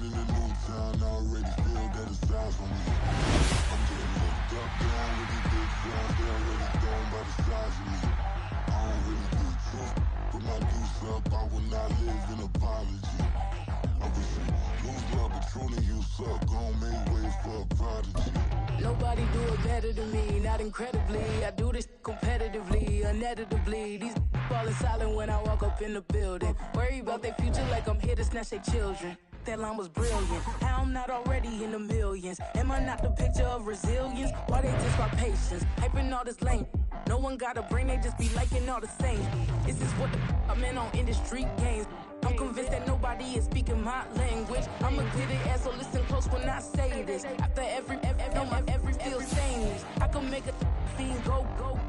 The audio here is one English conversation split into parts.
down in the new town, I already feel that it's eyes on me. I'm getting looked up, down with these big frowns, they already gone by the size of me. I don't really get tough, put my deuce up, I will not live in apology. I wish you lose love, but truly you suck, gon' make way for a prodigy. Nobody do it better than me, not incredibly. I do this competitively, uneditably. These falling silent when I walk up in the building. Worry about their future like I'm here to snatch their children. That line was brilliant. How I'm not already in the millions? Am I not the picture of resilience? Why they just my patience? Hyping all this lame. No one got a brain, they just be liking all the same. This is what the I'm in on industry games. I'm convinced that nobody is speaking my language. I'ma get it as so listen close when I say this. After every feel stainless. I can make a fiend go.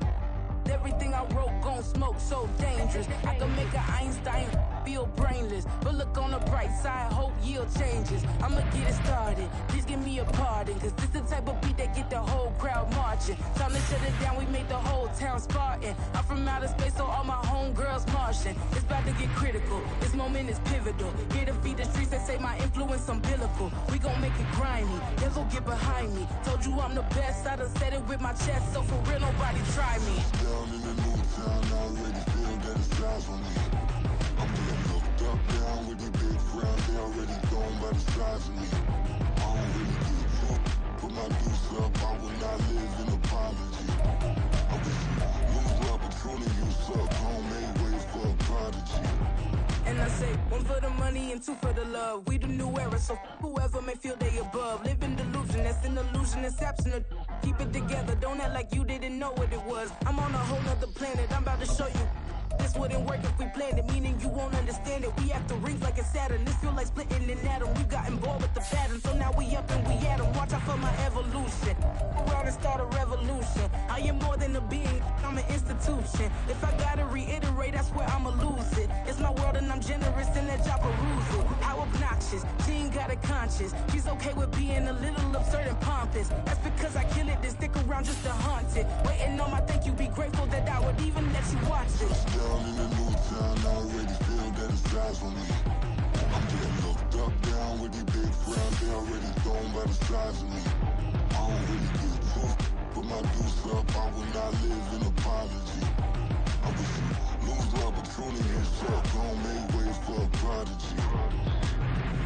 Everything I wrote gon' smoke, so dangerous. I can make an Einstein feel brainless. But look on the bright side, hope yield changes. I'ma get it started, please give me a pardon. Cause this the type of beat that get the whole crowd marching. Time to shut it down, we made the whole town Spartan. I'm from outer space, so all my homegirls Martian. It's about to get critical, this moment is pivotal. Here to feed the streets that say my influence umbilical. We gon' make it grimy, never get behind me. Told you I'm the best, I done said it with my chest. So for real, nobody try me. Down in the new town, I already feel that it's eyes on me. I'm getting looked up, down with these big frowns, they already gone by the size of me. I don't really get tough, put my deuce up, I will not live in apology. I wish you lose love, but truly you suck, gon' make way for a prodigy. And I say, one for the money and two for the love. We the new era, so whoever may feel they above. Live in delusion, that's an illusion, it's absent. Keep it together, don't act like you didn't know what it was. I'm on a whole nother planet, I'm about to show you. This wouldn't work if we planned it, meaning you won't understand it. We have to rings like a Saturn, this feel like splitting an atom. You got involved with the pattern, so now we up and we at 'em. Watch out for my evolution, around and start a revolution. I am more than a being, I'm an institution. If I gotta reiterate, that's where I'ma lose it. It's my world and I'm generous and let y'all peruse it. How obnoxious, she ain't got a conscience. She's okay with being a little absurd and pompous. That's because I kill it, then stick around just to haunt it. Waiting on my thank you, be grateful that I would even let you watch it. Down in the new town, I already feel that it's eyes on me. I'm getting looked up, down with these big frowns, they already gone by the size of me. I don't really get tough, put my deuce up, I will not live in apology. I wish you lose love, but truly you suck, gon' make way for a prodigy.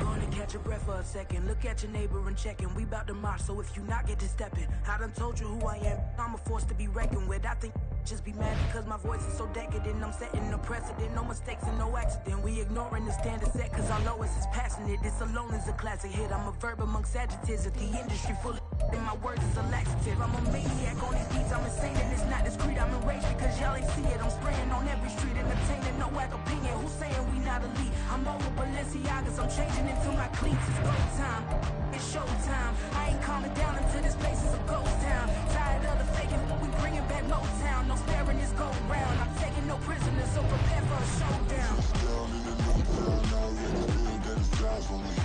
Gonna catch your breath for a second. Look at your neighbor and check in. We bout to march, so if you not get to stepping. I done told you who I am. I'm a force to be reckoned with. I think just be mad because my voice is so decadent. I'm setting a precedent. No mistakes and no accident. We ignoring the standard set because our lowest is passionate. This alone is a classic hit. I'm a verb amongst adjectives. If the industry full of and my words is a laxative. I'm a maniac on these beats. I'm insane and it's not discreet. I'm enraged because y'all ain't see it. I'm spraying on every street, entertaining no whack opinion. Who's saying we not elite? I'm over Balenciagas. I'm changing into my cleats. It's go time. It's showtime. I ain't calming down until this place is a ghost town. Tired of the faking. We bringing back Motown. No sparing this go round. I'm taking no prisoners, so prepare for a showdown. Down in the new town, I already feel that it's eyes on me.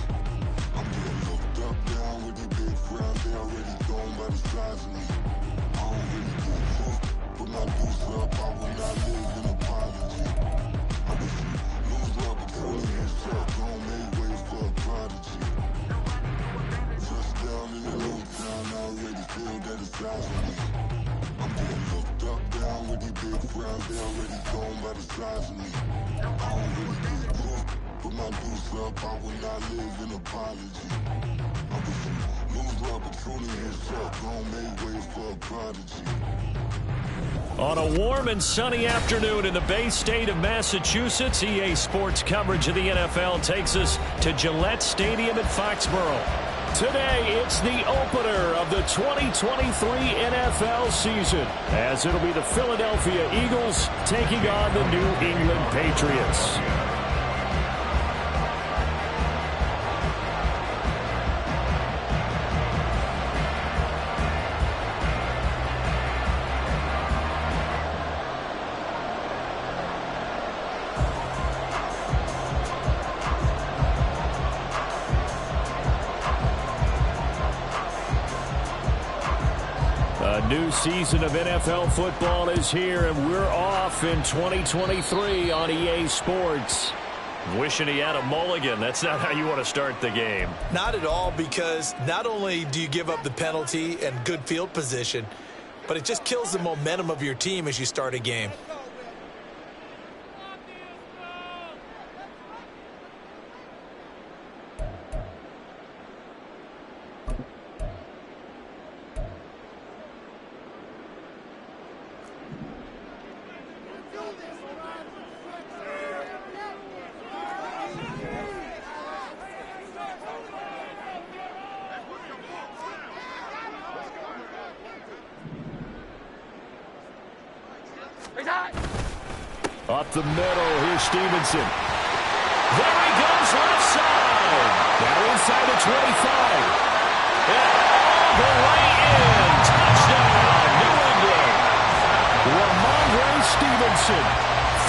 I'm getting looked up, down with these big frowns, they already gone by the size of me. I don't really get tough, put my deuce up, I will not live in apology. I wish you lose love, but truly you suck, gon' make way for a prodigy. Touchdown in the new town, I already feel that it's eyes on me. I'm getting looked up, down with these big frowns, they already gone by the size of me. I don't really get tough, put my deuce up, I will not live in apology. I wish you lose love, but truly you suck, gon' make way for a prodigy. On a warm and sunny afternoon in the Bay State of Massachusetts, EA Sports coverage of the NFL takes us to Gillette Stadium in Foxborough. Today, it's the opener of the 2023 NFL season, as it'll be the Philadelphia Eagles taking on the New England Patriots. A new season of NFL football is here, and we're off in 2023 on EA Sports. Wishing he had a mulligan. That's not how you want to start the game. Not at all, because not only do you give up the penalty and good field position, but it just kills the momentum of your team as you start a game. Up the middle, here's Stevenson. There he goes, left side. Now inside the 25. And all the way in. Touchdown, New England. Ramondre Stevenson,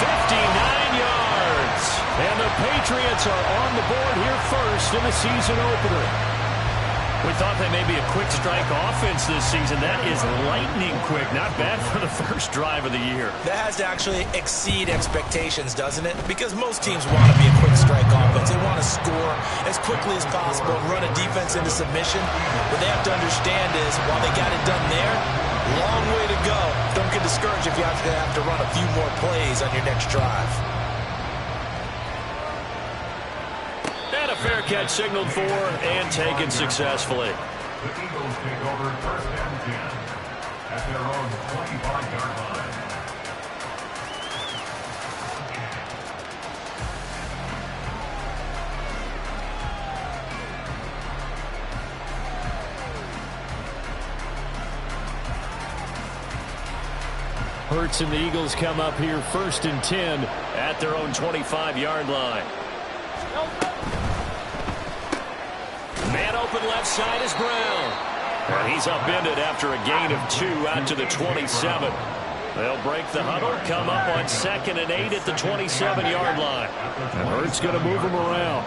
59 yards. And the Patriots are on the board here first in the season opener. We thought they may be a quick strike offense this season. That is lightning quick. Not bad for the first drive of the year. That has to actually exceed expectations, doesn't it? Because most teams want to be a quick strike offense. They want to score as quickly as possible and run a defense into submission. What they have to understand is, while they got it done there, long way to go. Don't get discouraged if you have to run a few more plays on your next drive. And a fair catch signaled for and taken successfully. The Eagles take over first and 10 at their own 25-yard line. Hurts and the Eagles come up here first and 10 at their own 25-yard line. Man open left side is Brown. And he's upended after a gain of 2 out to the 27. They'll break the huddle, come up on 2nd and 8 at the 27-yard line. And Hurts going to move him around.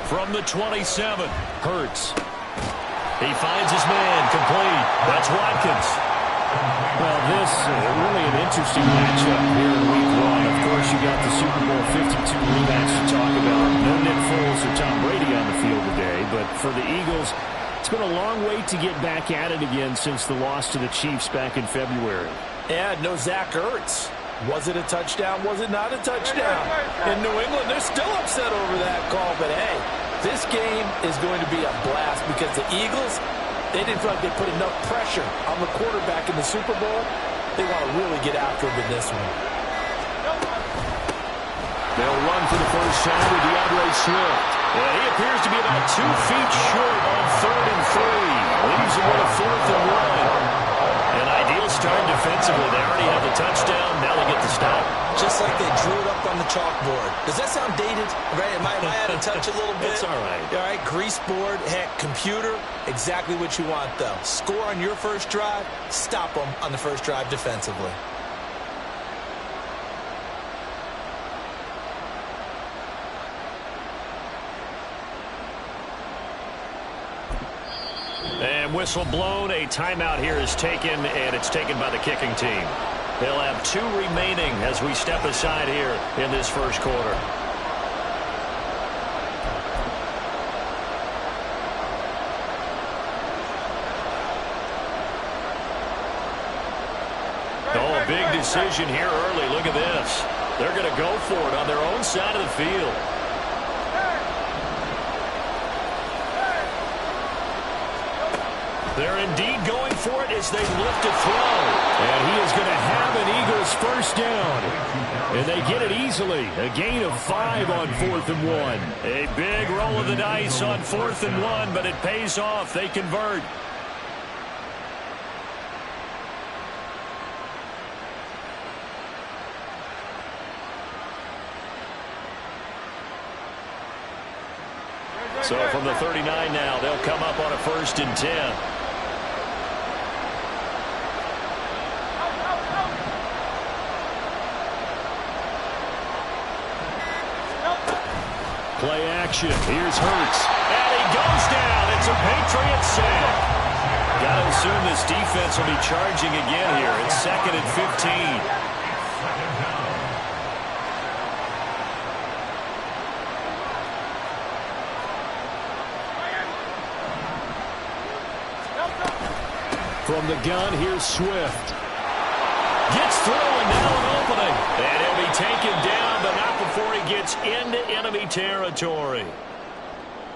From the 27, Hurts. He finds his man, complete. That's Watkins. Well, this really an interesting matchup here in Week 1. Of course, you got the Super Bowl 52 rematch to talk about. No Nick Foles or Tom Brady on the field today, but for the Eagles, it's been a long wait to get back at it again since the loss to the Chiefs back in February. Yeah, no Zach Ertz. Was it a touchdown? Was it not a touchdown? In New England, they're still upset over that call, but hey, this game is going to be a blast because the Eagles, they didn't feel like they put enough pressure on the quarterback in the Super Bowl. They want to really get after him in this one. They'll run for the first time with DeAndre Swift. And he appears to be about 2 feet short on 3rd and 3. Leaves him with a 4th and 1. An ideal start defensively. They already have the touchdown. Now they get the stop. Just like they drew it up on the chalkboard. Does that sound dated? Right? Am I out of touch a little bit? It's all right. All right, grease board, heck, computer, exactly what you want, though. Score on your first drive, stop them on the first drive defensively. And whistle blown. A timeout here is taken, and it's taken by the kicking team. They'll have 2 remaining as we step aside here in this first quarter. Oh, a big decision here early. Look at this. They're going to go for it on their own side of the field. They're indeed going for it as they look to throw. And he is going to have an Eagles first down. And they get it easily. A gain of 5 on 4th and 1. A big roll of the dice on 4th and 1, but it pays off. They convert. So from the 39 now, they'll come up on a 1st and 10. Play action. Here's Hurts. And he goes down. It's a Patriot sack. Got to assume this defense will be charging again here. It's 2nd and 15. From the gun, here's Swift. Gets through and now an opening. And he'll be taken down, but not before he gets into enemy territory.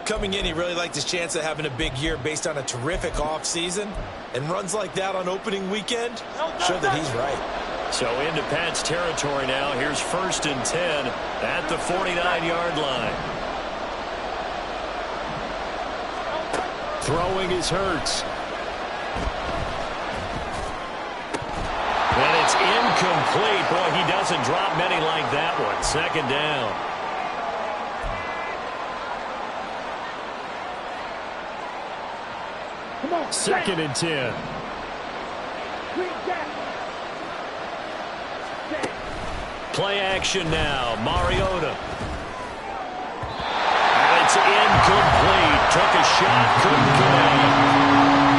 Coming in, he really liked his chance of having a big year based on a terrific offseason. And runs like that on opening weekend show that he's right. So into Pat's territory now. Here's 1st and 10 at the 49-yard line. Throwing is Hurts. And it's incomplete. Boy, he doesn't drop many like that one. 2nd down. Come on, 2nd and 10. Play action now. Mariota. And it's incomplete. Took a shot, couldn't connect.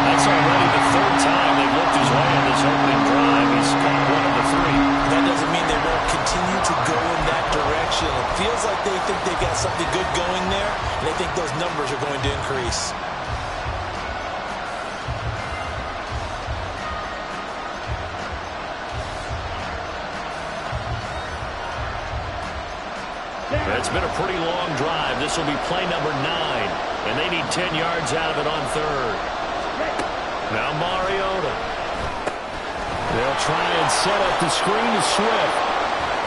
That's already the 3rd time they've looked his way on this opening drive. He's caught 1 of the 3. That doesn't mean they won't continue to go in that direction. It feels like they think they've got something good going there, and they think those numbers are going to increase. It's been a pretty long drive. This will be play number 9, and they need 10 yards out of it on 3rd. Now Mariota. They'll try and set up the screen to Swift.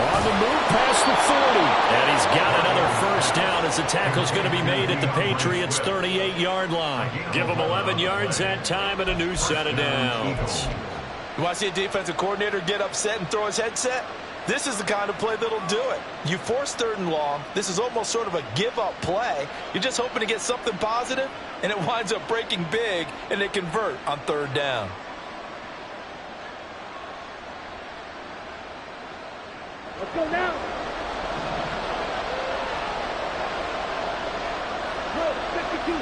On the move past the 40. And he's got another 1st down as the tackle's going to be made at the Patriots' 38-yard line. Give them 11 yards that time and a new set of downs. You want to see a defensive coordinator get upset and throw his headset? This is the kind of play that'll do it. You force 3rd and long. This is almost sort of a give-up play. You're just hoping to get something positive, and it winds up breaking big, and they convert on 3rd down. Let's go now. Good, 52.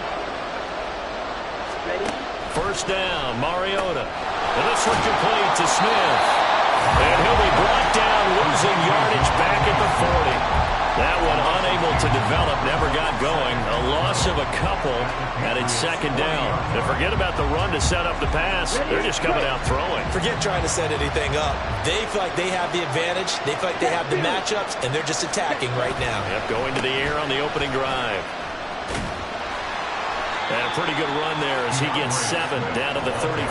Ready? 1st down, Mariota. And this one complete to Smith. And he'll be brought down, losing yardage back at the 40. That one unable to develop, never got going. A loss of a couple, and it's 2nd down. And forget about the run to set up the pass. They're just coming out throwing. Forget trying to set anything up. They feel like they have the advantage. They feel like they have the matchups, and they're just attacking right now. Yep, going to the air on the opening drive. And a pretty good run there as he gets 7 down to the 33.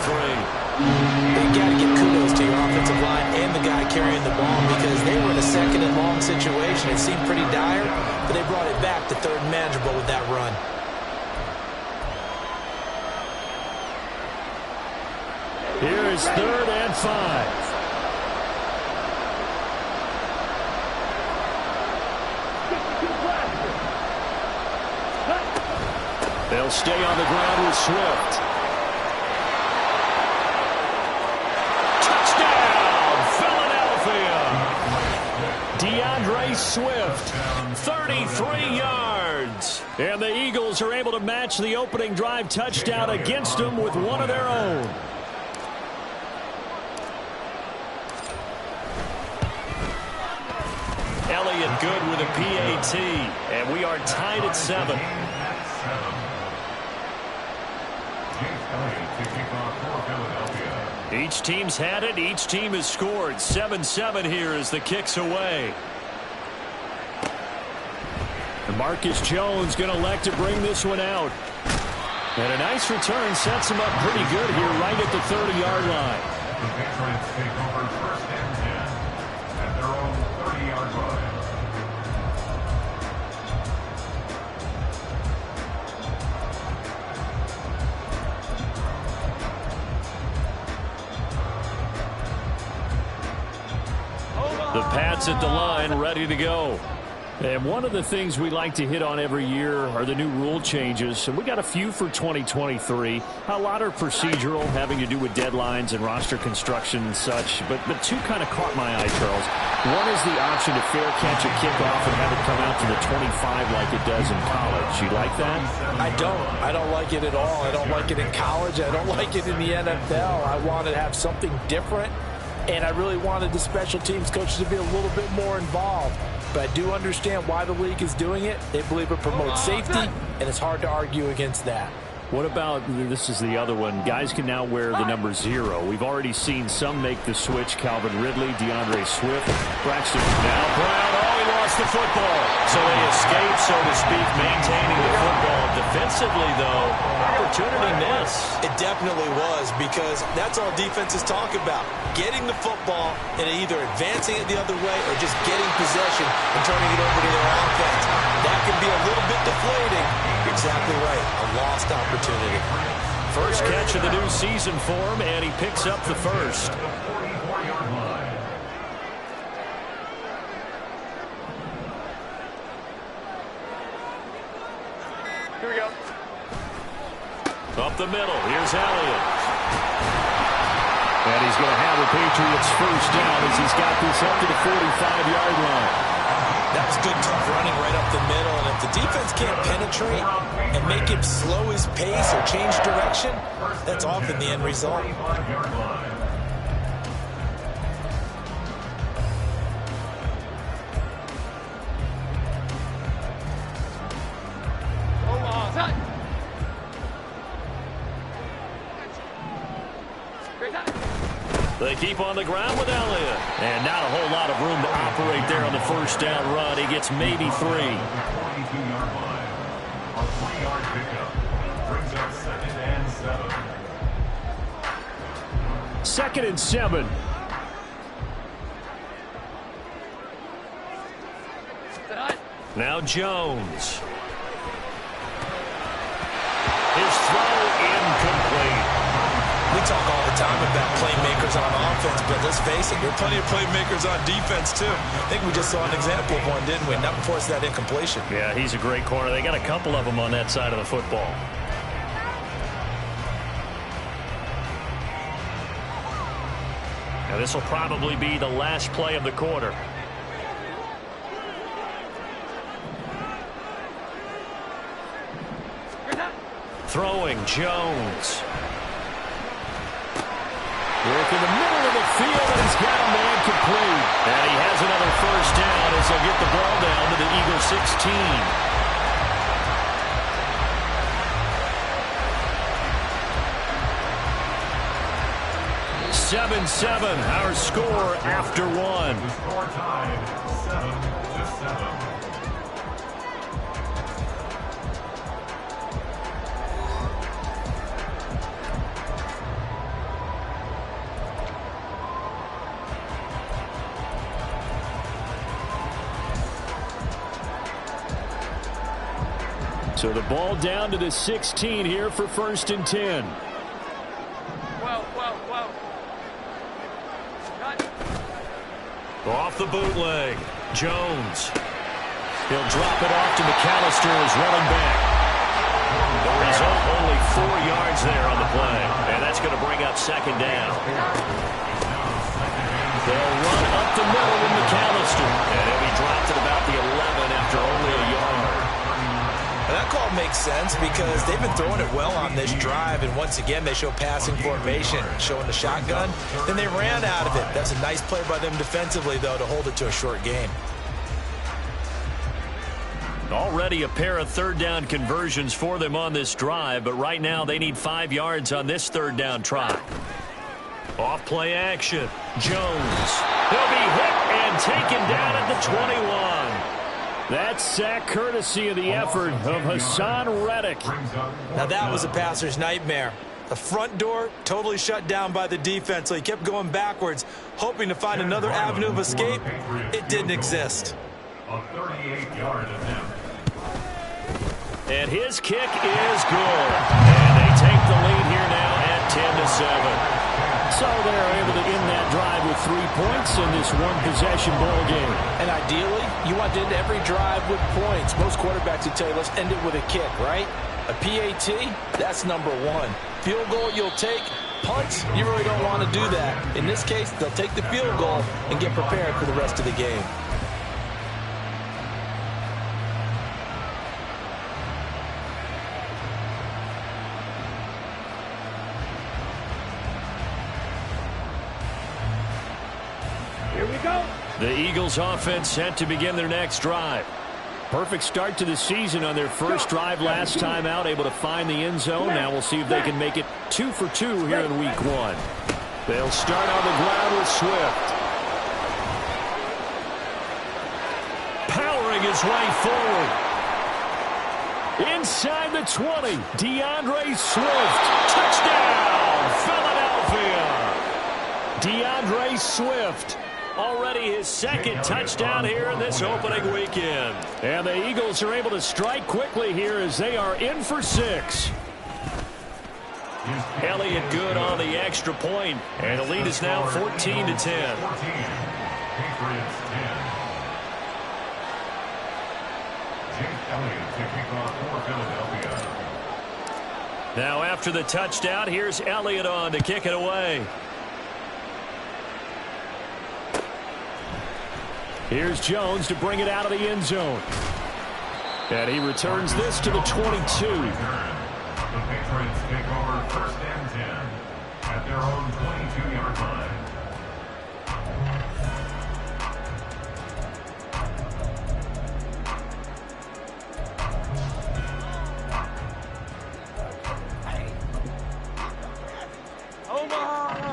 They got to give kudos to your offensive line and the guy carrying the ball because they were in a 2nd and long situation. It seemed pretty dire, but they brought it back to 3rd and manageable with that run. Here is 3rd and 5. They'll stay on the ground with Swift. Touchdown, Philadelphia! DeAndre Swift, 33 yards. And the Eagles are able to match the opening drive touchdown against them with one of their own. Elliott good with a PAT, and we are tied at 7. Each team's had it. Each team has scored. 7-7 here as the kick's away. And Marcus Jones going to elect to bring this one out. And a nice return sets him up pretty good here right at the 30-yard line. The Patriots take over 1st and 10 at their own 30-yard line. The Pats at the line, ready to go. And one of the things we like to hit on every year are the new rule changes. And we got a few for 2023. A lot are procedural, having to do with deadlines and roster construction and such. But 2 kind of caught my eye, Charles. One is the option to fair catch a kickoff and have it come out to the 25 like it does in college. You like that? I don't. I don't like it at all. I don't like it in college. I don't like it in the NFL. I want to have something different. And I really wanted the special teams coaches to be a little bit more involved. But I do understand why the league is doing it. They believe it promotes safety, and it's hard to argue against that. What about, this is the other one, guys can now wear the number 0. We've already seen some make the switch. Calvin Ridley, DeAndre Swift, Braxton. Now Brown, he lost the football. So they escape, so to speak, maintaining the football. Defensively, though, opportunity miss. It definitely was, because that's all defenses talk about. Getting the football and either advancing it the other way or just getting possession and turning it over to their offense. That can be a little bit deflating. Exactly right. A lost opportunity. First catch of the new season for him, and he picks up the first. Here we go. Up the middle. Here's Elliott. And he's going to have the Patriots first down as he's got this up to the 45-yard line. That was good, tough running right up the middle. And if the defense can't penetrate and make him slow his pace or change direction, that's often the end result. They keep on the ground with Elliott. And not a whole lot of room to operate there on the first down run. He gets maybe 3. 42-yard line. A 3-yard pickup brings up 2nd and 7. 2nd and 7. Now Jones. His throw incomplete. We talk all the time about playmakers on offense, but let's face it, there are plenty of playmakers on defense, too. I think we just saw an example of one, didn't we? Not before that incompletion. Yeah, he's a great corner. They got a couple of them on that side of the football. Now, this will probably be the last play of the quarter. Throwing, Jones. Work in the middle of the field, and he's got a man complete. And he has another first down as they'll get the ball down to the Eagle 16. 7-7, our score after 1. The score tied 7-7. So the ball down to the 16 here for 1st and 10. Off the bootleg. Jones. He'll drop it off to McAllister as running back. The result, only 4 yards there on the play. And that's going to bring up 2nd down. They'll run up the middle with McAllister. And he'll be dropped at about the 11 after only a yard. And that call makes sense because they've been throwing it well on this drive, and once again they show passing formation, showing the shotgun. Then they ran out of it. That's a nice play by them defensively, though, to hold it to a short gain. Already a pair of 3rd down conversions for them on this drive, but right now they need 5 yards on this 3rd down try. Off play action. Jones. He'll be hit and taken down at the 21. That sack courtesy of the effort of Hassan Reddick. Now that was a passer's nightmare. The front door totally shut down by the defense, so he kept going backwards, hoping to find another avenue of escape. It didn't exist. A 38-yard attempt. And his kick is good. And they take the lead here now at 10-7. So they're able to end that drive with 3 points in this one-possession ball game. And ideally, you want to end every drive with points. Most quarterbacks would tell you, let's end it with a kick, right? A PAT, that's number 1. Field goal, you'll take. Punts, you really don't want to do that. In this case, they'll take the field goal and get prepared for the rest of the game. Here we go. The Eagles offense set to begin their next drive. Perfect start to the season on their first drive last time out, able to find the end zone. Now we'll see if they can make it 2 for 2 here in week 1. They'll start on the ground with Swift. Powering his way forward. Inside the 20, DeAndre Swift. Touchdown, Philadelphia. DeAndre Swift. Already his second touchdown here in this opening weekend. And the Eagles are able to strike quickly here as they are in for 6. Elliott good on the extra point, and the lead is now 14-10. Patriots 10. Jake Elliott to kick off for Philadelphia. Now after the touchdown, here's Elliott on to kick it away. Here's Jones to bring it out of the end zone. And he returns this to the 22. The Patriots take over 1st and 10 at their own 22-yard line.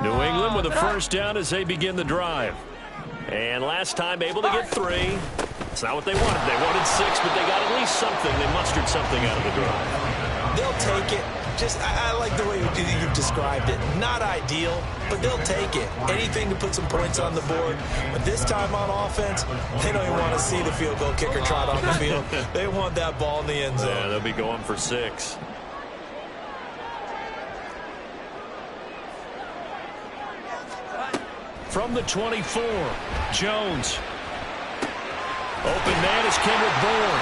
New England with a first down as they begin the drive. And last time able to get 3. It's not what they wanted. They wanted 6, but they got at least something. They mustered something out of the drive. They'll take it. I like the way you've described it. Not ideal, but they'll take it. Anything to put some points on the board. But this time on offense, they don't even want to see the field goal kicker trot on the field. They want that ball in the end zone. Yeah, they'll be going for 6. From the 24, Jones. Open man is Kendrick Bourne.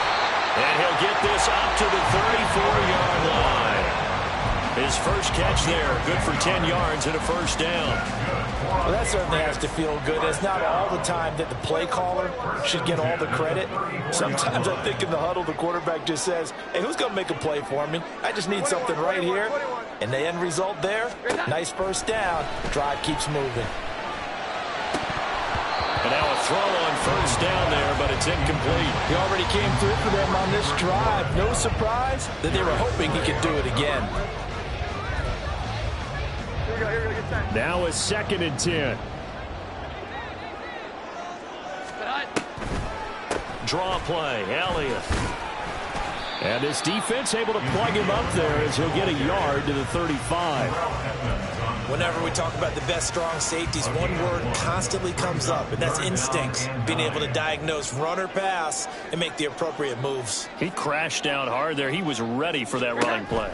And he'll get this up to the 34-yard line. His first catch there, good for 10 yards and a first down. Well, that certainly has to feel good. It's not all the time that the play caller should get all the credit. Sometimes I think in the huddle, the quarterback just says, hey, who's going to make a play for me? I just need something right here. And the end result there, nice first down. Drive keeps moving. And now a throw on first down there, but it's incomplete. He already came through for them on this drive. No surprise that they were hoping he could do it again. Now a 2nd and 10. Draw play, Elliott. And this defense able to plug him up there as he'll get a yard to the 35. Whenever we talk about the best strong safeties, one word constantly comes up, and that's instincts. Being able to diagnose run or pass and make the appropriate moves. He crashed down hard there. He was ready for that running play.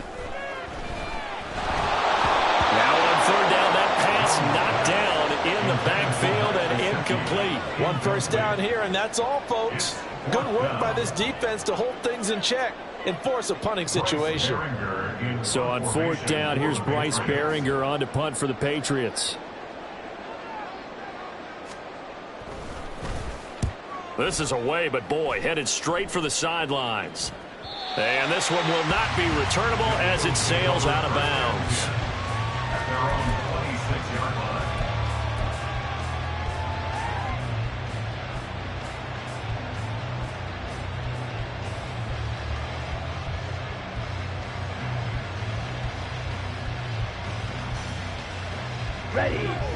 Now on 3rd down, that pass knocked down in the backfield and incomplete. One first down here, and that's all, folks. Good work by this defense to hold things in check and force a punting situation. So on 4th down, here's Bryce Behringer on to punt for the Patriots. This is away, but boy, headed straight for the sidelines. And this one will not be returnable as it sails out of bounds. At their own 26-yard line.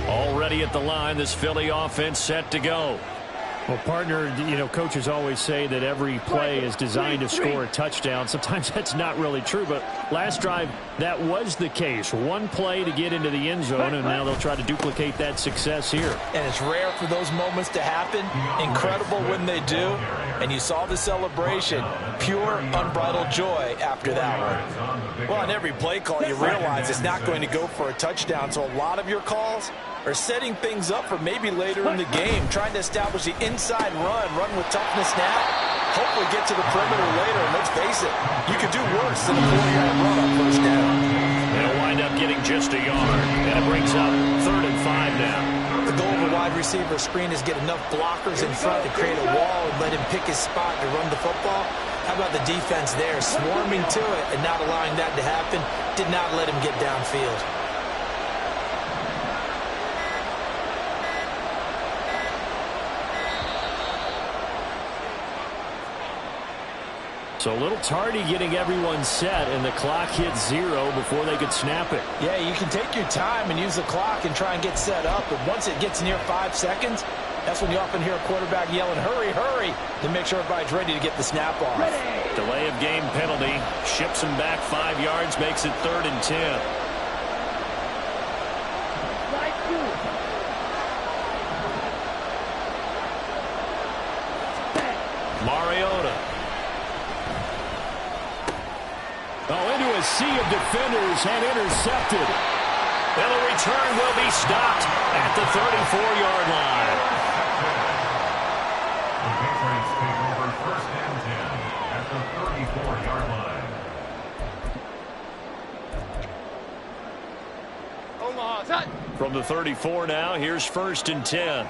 Already at the line, this Philly offense set to go. Well, partner, you know, coaches always say that every play is designed to score a touchdown. Sometimes that's not really true, but last drive, that was the case. One play to get into the end zone, and now they'll try to duplicate that success here. And it's rare for those moments to happen. Incredible when they do. And you saw the celebration. Pure, unbridled joy after that one. Well, on every play call, you realize it's not going to go for a touchdown. So a lot of your calls are setting things up for maybe later in the game, trying to establish the inside run with toughness now, hopefully get to the perimeter later. And let's face it, you could do worse than a 4-yard run on first down. They'll wind up getting just a yard, and it brings up 3rd and 5 now. The goal of a wide receiver screen is get enough blockers in front to create a wall and let him pick his spot to run the football. How about the defense there, swarming to it and not allowing that to happen? Did not let him get downfield. So a little tardy getting everyone set, and the clock hit 0 before they could snap it. Yeah, you can take your time and use the clock and try and get set up, but once it gets near 5 seconds, that's when you often hear a quarterback yelling, hurry, hurry, to make sure everybody's ready to get the snap off. Ready. Delay of game penalty. Ships him back 5 yards, makes it 3rd and 10. Slide 2. Mariota. Oh, into a sea of defenders and intercepted. And the return will be stopped at the 34-yard line. The Patriots take over 1st and 10 at the 34-yard line. Omaha, set. From the 34 now, here's 1st and 10.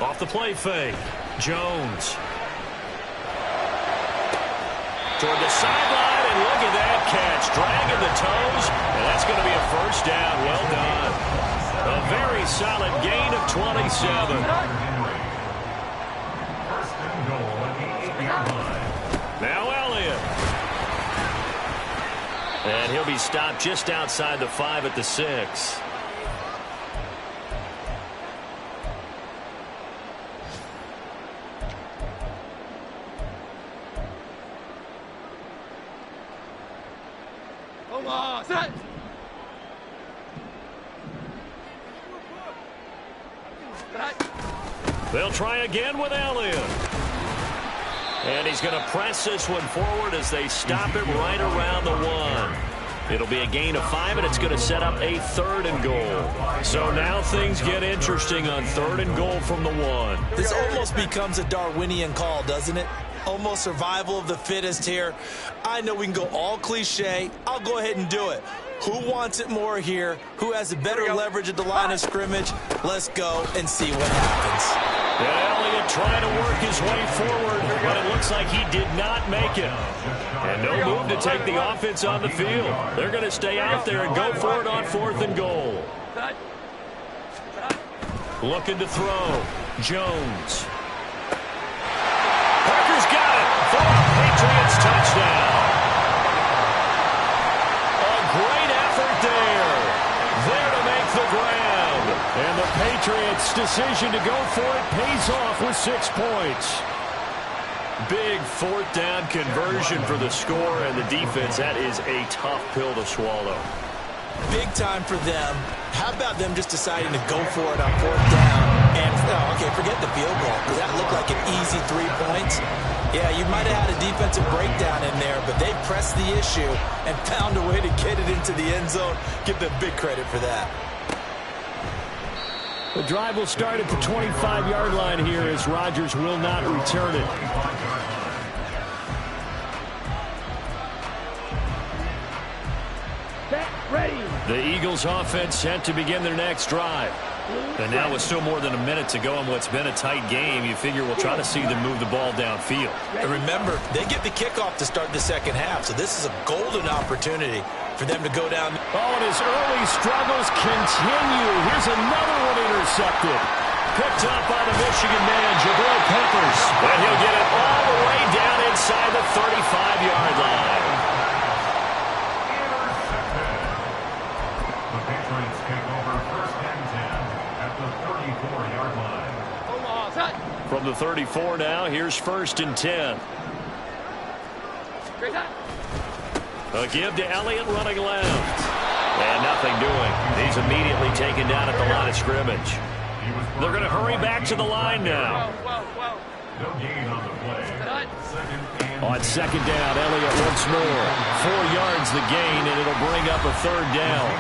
Off the play fake. Jones. Toward the sideline, and look at that catch. Dragging the toes, and that's going to be a 1st down. Well done. A very solid gain of 27. Henry. 1st and goal at the 8-yard line. Now Elliott. And he'll be stopped just outside the 5 at the 6. Omaha, set. They'll try again with Elliott. And he's going to press this one forward as they stop him right around the 1. It'll be a gain of 5, and it's going to set up a 3rd and goal. So now things get interesting on 3rd and goal from the 1. This almost becomes a Darwinian call, doesn't it? Almost survival of the fittest here. I know we can go all cliche. I'll go ahead and do it. Who wants it more here? Who has a better leverage at the line of scrimmage? Let's go and see what happens. And Elliott trying to work his way forward, but it looks like he did not make it. And no move to take the offense on the field. They're going to stay out there and go for it on 4th and goal. Looking to throw. Jones. Parker's got it for a Patriots touchdown. A great effort there. There to make the grab. And the Patriots' decision to go for it pays off with 6 points. Big 4th down conversion for the score and the defense. That is a tough pill to swallow. Big time for them. How about them just deciding to go for it on 4th down? And, okay, forget the field goal, because that looked like an easy 3 points. Yeah, you might have had a defensive breakdown in there, but they pressed the issue and found a way to get it into the end zone. Give them big credit for that. The drive will start at the 25-yard line here as Rodgers will not return it. Set. Ready. The Eagles offense set to begin their next drive. And now with still more than a minute to go in what's been a tight game, you figure we'll try to see them move the ball downfield. And remember, they get the kickoff to start the second half, so this is a golden opportunity for them to go down. Oh, and his early struggles continue. Here's another one intercepted. Picked up by the Michigan man, Jabril Peppers. And he'll get it all the way down inside the 35-yard line. The Patriots take over 1st and 10 at the 34-yard line. Omaha, set. From the 34 now, here's 1st and 10. Great time. A give to Elliott running left. And nothing doing. He's immediately taken down at the line of scrimmage. They're going to hurry back to the line now. No gain on the play. On 2nd down, Elliott once more. 4 yards the gain, and it'll bring up a 3rd down.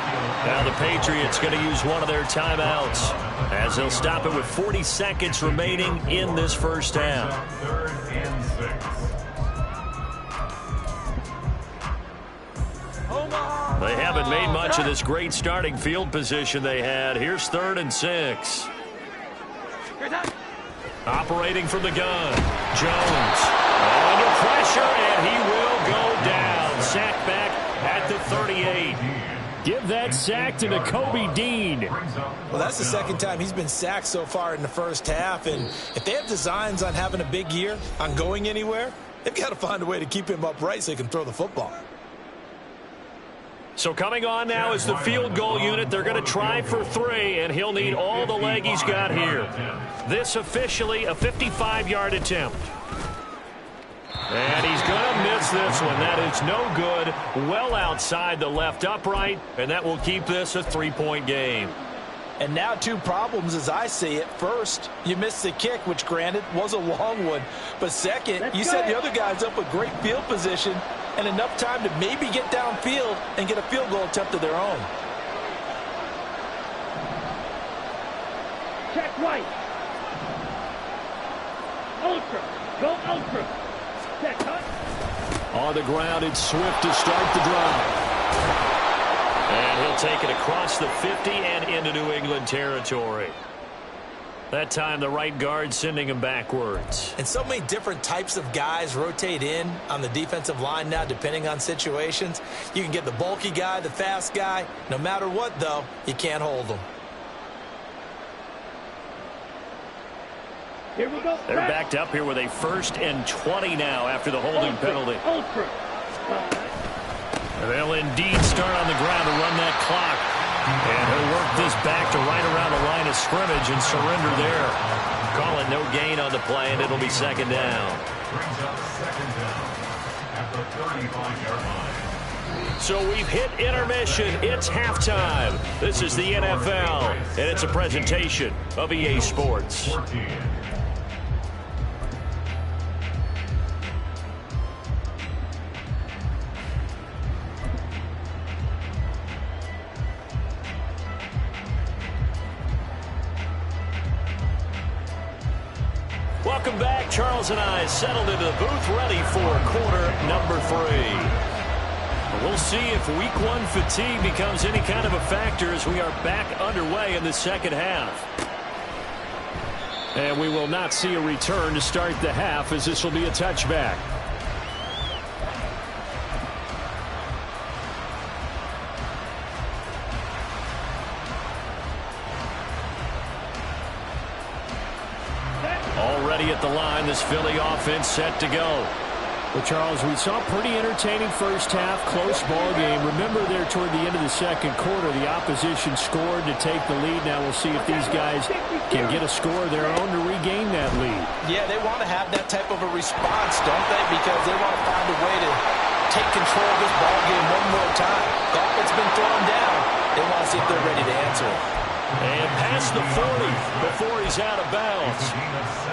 Now the Patriots going to use one of their timeouts as they'll stop it with 40 seconds remaining in this first half. 3rd and 6. They haven't made much of this great starting field position they had. Here's 3rd and 6. Operating from the gun. Jones under pressure, and he will go down. Sacked back at the 38. Give that sack to Nakobe Dean. Well, that's the second time he's been sacked so far in the first half. And if they have designs on having a big year, on going anywhere, they've got to find a way to keep him upright so he can throw the football. So coming on now is the field goal unit. They're going to try for 3, and he'll need all the leg he's got here. This officially a 55-yard attempt. And he's going to miss this one. That is no good. Well outside the left upright, and that will keep this a 3-point game. And now 2 problems as I see it. First, you missed the kick, which granted was a long one. But second, you set the other guys up with great field position and enough time to maybe get downfield and get a field goal attempt of their own. Check right. Ultra. Go ultra. Check cut. On the ground, it's Swift to start the drive. And he'll take it across the 50 and into New England territory. That time, the right guard sending him backwards. And so many different types of guys rotate in on the defensive line now, depending on situations. You can get the bulky guy, the fast guy. No matter what, though, you can't hold them. Here we go. They're backed up here with a 1st and 20 now after the holding penalty. Ultra. They'll indeed start on the ground to run that clock. And he'll work this back to right around the line of scrimmage and surrender there. Call it no gain on the play, and it'll be 2nd down. Brings up 2nd down at the 35-yard line. So we've hit intermission. It's halftime. This is the NFL, and it's a presentation of EA Sports. 14. Welcome back. Charles and I settled into the booth ready for quarter number 3. We'll see if week 1 fatigue becomes any kind of a factor as we are back underway in the second half. And we will not see a return to start the half as this will be a touchback. Already at the line, this Philly offense set to go. Well, Charles, we saw a pretty entertaining first half, close ball game. Remember there toward the end of the second quarter, the opposition scored to take the lead. Now we'll see if these guys can get a score of their own to regain that lead. Yeah, they want to have that type of a response, don't they? Because they want to find a way to take control of this ball game one more time. The offense has been thrown down. They want to see if they're ready to answer it. And past the 40 before he's out of bounds.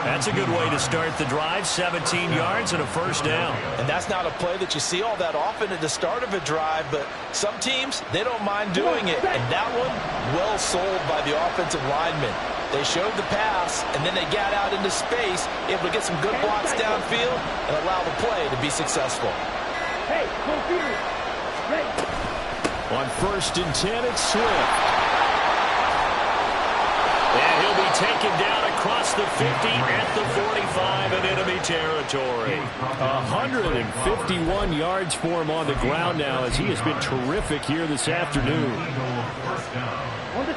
That's a good way to start the drive. 17 yards and a 1st down. And that's not a play that you see all that often at the start of a drive, but some teams, they don't mind doing it. And that one, well sold by the offensive lineman. They showed the pass, and then they got out into space, able to get some good blocks downfield and allow the play to be successful. Hey, computer. Ready. On 1st and 10, it's Swift. And he'll be taken down across the 50 at the 45 in enemy territory. 151 yards for him on the ground now as he has been terrific here this afternoon.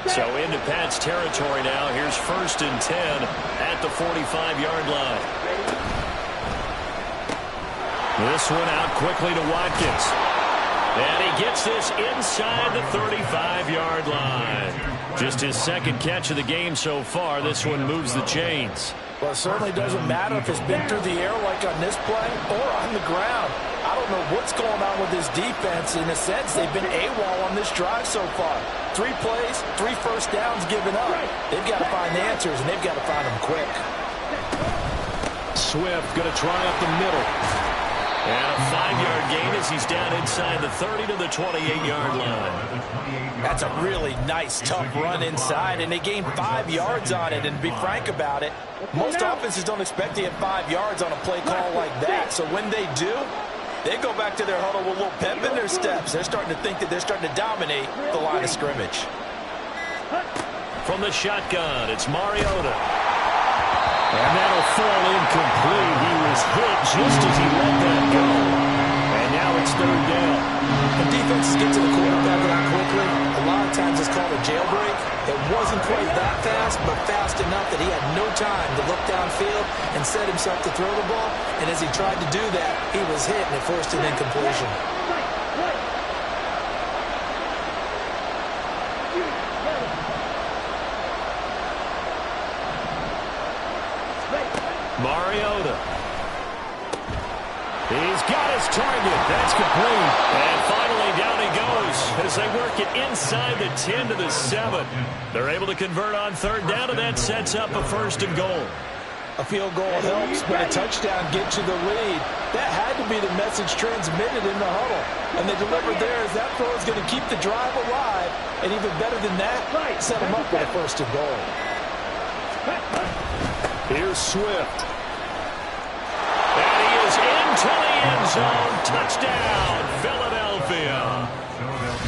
So into Pat's territory now. Here's 1st and 10 at the 45-yard line. This one out quickly to Watkins. And he gets this inside the 35-yard line. Just his 2nd catch of the game so far. This one moves the chains. Well, it certainly doesn't matter if it's been through the air like on this play or on the ground. I don't know what's going on with this defense. In a sense, they've been AWOL on this drive so far. 3 plays, 3 first downs given up. They've got to find the answers, and they've got to find them quick. Swift going to try up the middle. And a 5-yard gain as he's down inside the 30 to the 28-yard line. That's a really nice, tough run inside, and they gained 5 yards on it. And to be frank about it, most offenses don't expect to get 5 yards on a play call like that. So when they do, they go back to their huddle with a little pep in their steps. They're starting to think that they're starting to dominate the line of scrimmage. From the shotgun, it's Mariota. And that'll fall incomplete. He was hit just as he let that go. And now it's third down. When defenses get to the quarterback that quickly, a lot of times it's called a jailbreak. It wasn't quite that fast, but fast enough that he had no time to look downfield and set himself to throw the ball. And as he tried to do that, he was hit and it forced an incompletion. Mariota. He's got his target. That's complete. And finally down he goes as they work it inside the 10 to the 7. They're able to convert on third down, and that sets up a first and goal. A field goal helps, but a touchdown gets you the lead. That had to be the message transmitted in the huddle. And they delivered there as that throw is going to keep the drive alive. And even better than that, set them up with a first and goal. Here's Swift. And he is into the end zone. Touchdown, Philadelphia.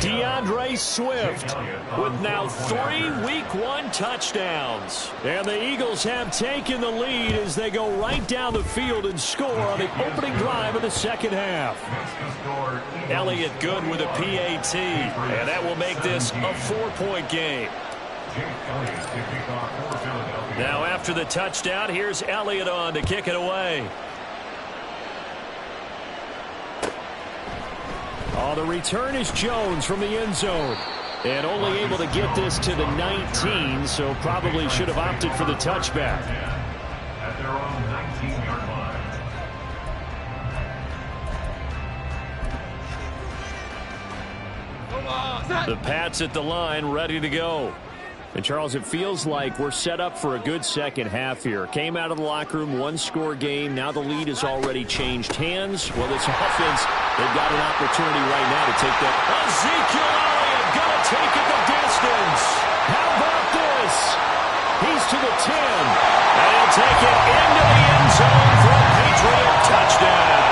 DeAndre Swift with now 3 Week 1 touchdowns. And the Eagles have taken the lead as they go right down the field and score on the opening drive of the second half. Elliott good with a PAT, and that will make this a 4-point game. Now after the touchdown, here's Elliott on to kick it away. Oh, the return is Jones from the end zone. And only able to get this to the 19, so probably should have opted for the touchback. At their own 19-yard line. The Pats at the line, ready to go. And, Charles, it feels like we're set up for a good second half here. Came out of the locker room, one-score game. Now the lead has already changed hands. Well, this offense, they've got an opportunity right now to take that. Ezekiel Elliott going to take it the distance. How about this? He's to the 10. And he'll take it into the end zone for a Patriot touchdown.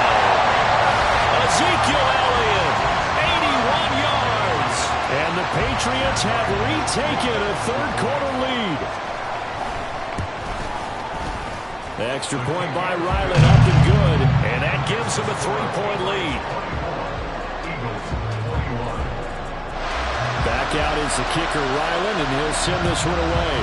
Ezekiel Elliott, 81 yards. And the Patriots have retaken a third-quarter lead. The extra point by Ryland up and good, and that gives them a 3-point lead. Back out is the kicker, Ryland, and he'll send this one away.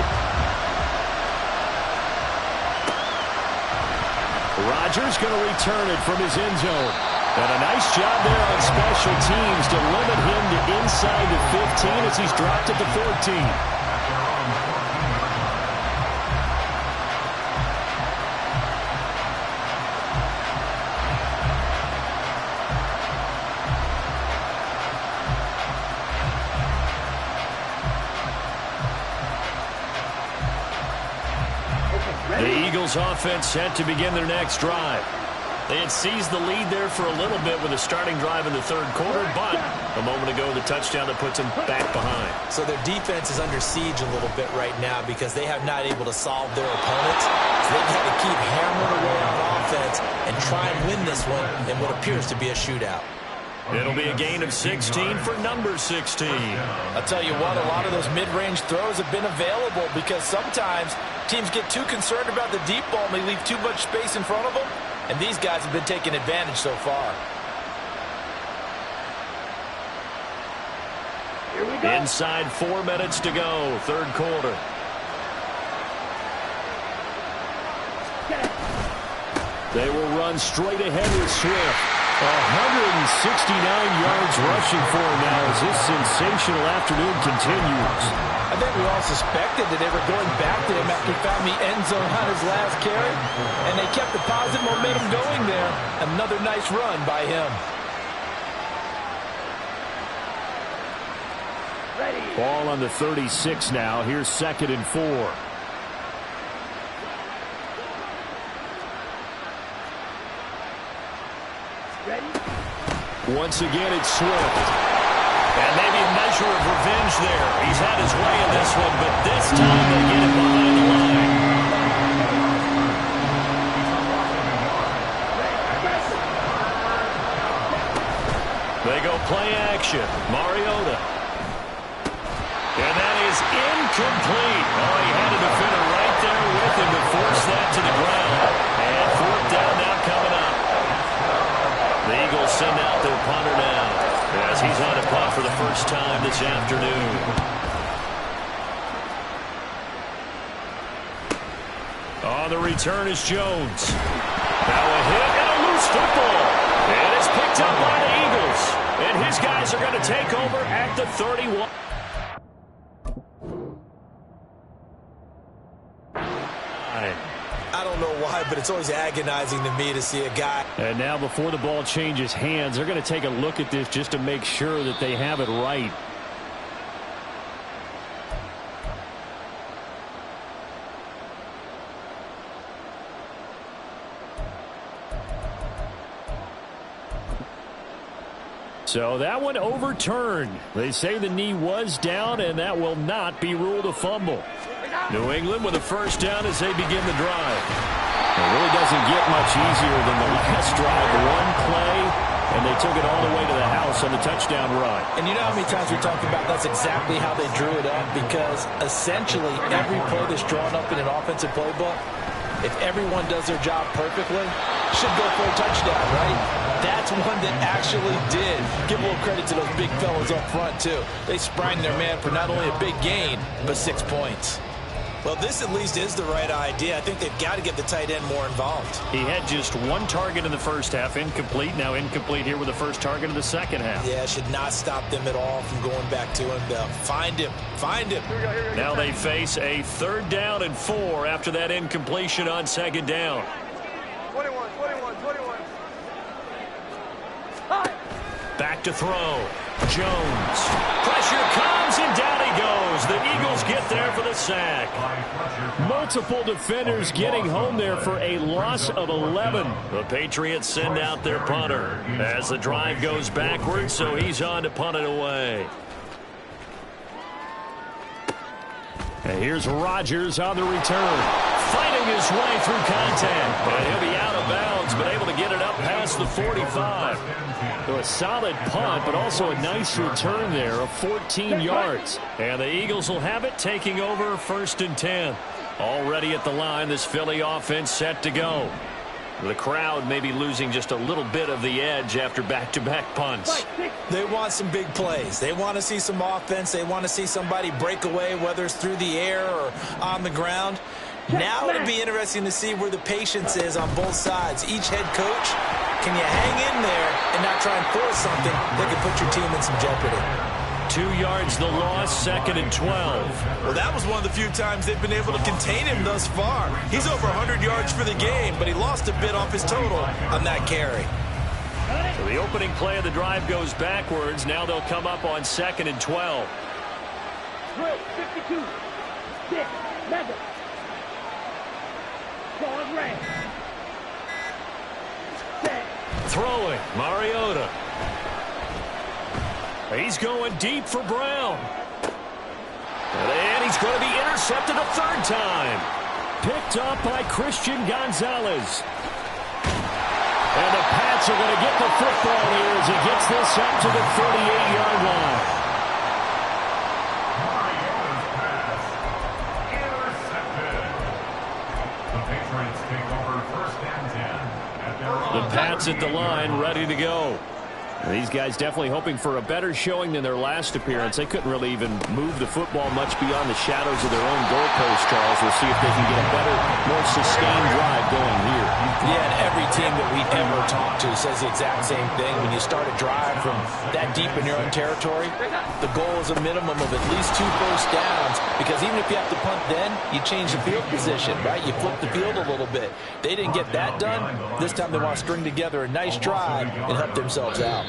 Rodgers going to return it from his end zone. And a nice job there on special teams to limit him to inside the 15 as he's dropped at the 14. The Eagles offense set to begin their next drive. They had seized the lead there for a little bit with a starting drive in the third quarter, but a moment ago the touchdown that puts them back behind. So their defense is under siege a little bit right now because they have not able to solve their opponents. So they've had to keep hammering away on offense and try and win this one in what appears to be a shootout. It'll be a gain of 16 for number 16. I'll tell you what, a lot of those mid-range throws have been available because sometimes teams get too concerned about the deep ball and they leave too much space in front of them. And these guys have been taking advantage so far. Here we go. Inside 4 minutes to go, third quarter. They will run straight ahead with Swift. 169 yards rushing for him now as this sensational afternoon continues. I think we all suspected that they were going back to him after he found the end zone on his last carry, and they kept the positive momentum going there. Another nice run by him. Ready. Ball on the 36 now. Here's 2nd and 4. Ready. Once again, it's Swift. And maybe a measure of revenge there. He's had his way in this one, but this time they get it behind the line. They go play action. Mariota. And that is incomplete. Oh, he had a defender right there with him to force that to the ground. And 4th down now coming up. The Eagles send out their punter now, as he's on a punt for the first time this afternoon. On the return is Jones. Now a hit and a loose football. And it's picked up by the Eagles. And his guys are going to take over at the 31. I don't know why, but it's always agonizing to me to see a guy. And now before the ball changes hands, they're going to take a look at this just to make sure that they have it right. So that one overturned. They say the knee was down, and that will not be ruled a fumble. New England with a first down as they begin the drive. It really doesn't get much easier than the last drive. One play, and they took it all the way to the house on the touchdown run. And you know how many times we talked about that's exactly how they drew it up, because essentially every play that's drawn up in an offensive playbook, if everyone does their job perfectly, should go for a touchdown, right? That's one that actually did. Give a little credit to those big fellas up front, too. They sprang their man for not only a big gain, but 6 points. Well, this at least is the right idea. I think they've got to get the tight end more involved. He had just one target in the first half, incomplete. Now incomplete here with the first target of the second half. Yeah, should not stop them at all from going back to him. Find him. Find him. Now they face a 3rd down and 4 after that incompletion on 2nd down. 21. Back to throw. Jones. Pressure comes, and down he goes. The Eagles get there for the sack. Multiple defenders getting home there for a loss of 11. The Patriots send out their punter as the drive goes backwards, so he's on to punt it away. And here's Rodgers on the return. Fighting his way through contact. And he'll be out of bounds, but able to get it up past the 45. So a solid punt, but also a nice return there of 14 yards. And the Eagles will have it, taking over 1st and 10. Already at the line, this Philly offense set to go. The crowd may be losing just a little bit of the edge after back-to-back punts. They want some big plays. They want to see some offense. They want to see somebody break away, whether it's through the air or on the ground. Now it'll be interesting to see where the patience is on both sides. Each head coach, can you hang in there and not try and force something that could put your team in some jeopardy? 2 yards the loss, 2nd and 12. Well, that was one of the few times they've been able to contain him thus far. He's over 100 yards for the game, but he lost a bit off his total on that carry. So the opening play of the drive goes backwards. Now they'll come up on 2nd and 12. 52. 6. Madden. Going right. Set. Throwing, Mariota. He's going deep for Brown. And he's going to be intercepted a 3rd time. Picked up by Christian Gonzalez. And the Pats are going to get the football here as he gets this up to the 38-yard line. Mariota's pass intercepted. The Patriots take over 1st and 10 at their own. The Pats at the line, ready to go. These guys definitely hoping for a better showing than their last appearance. They couldn't really even move the football much beyond the shadows of their own goalpost, Charles. We'll see if they can get a better, more sustained drive going here. Yeah, and every team that we ever talk to says the exact same thing. When you start a drive from that deep in your own territory, the goal is a minimum of at least 2 first downs, because even if you have to punt then, you change the field position, right? You flip the field a little bit. They didn't get that done. This time they want to string together a nice drive and help themselves out.